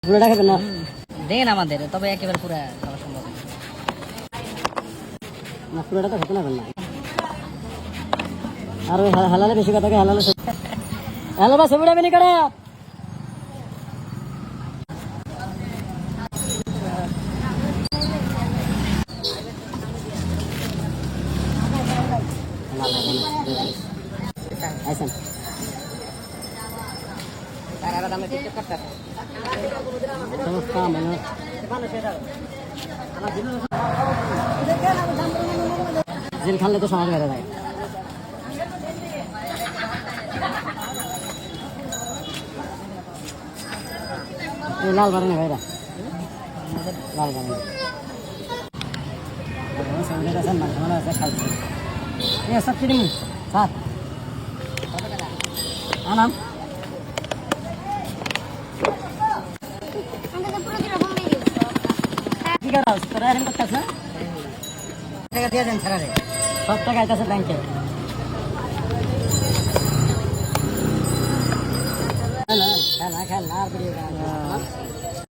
পুরোটা খাবেন না? দেন আমাদের, তবে একেবারে পুরো খাওয়া সম্ভব না, পুরোটা তো খেতে না না। আর ওই হালালে বেশি কথা, হালালে হ্যালো বা ছবি ডাবেনি করে আইসেন জিল খানলে তো সমাজ বেড়ে যায়। লাল বাড়ি ভাইরা, লাল বাড়ি খাচ্ছে সব কিনে স্যার আনাম কি করা তোরা এরকম করতেছ না? টাকা দিয়ে দেন ছাড়া রে, সব টাকা আইতেছে ব্যাংকে। খেলা খেলা খেলা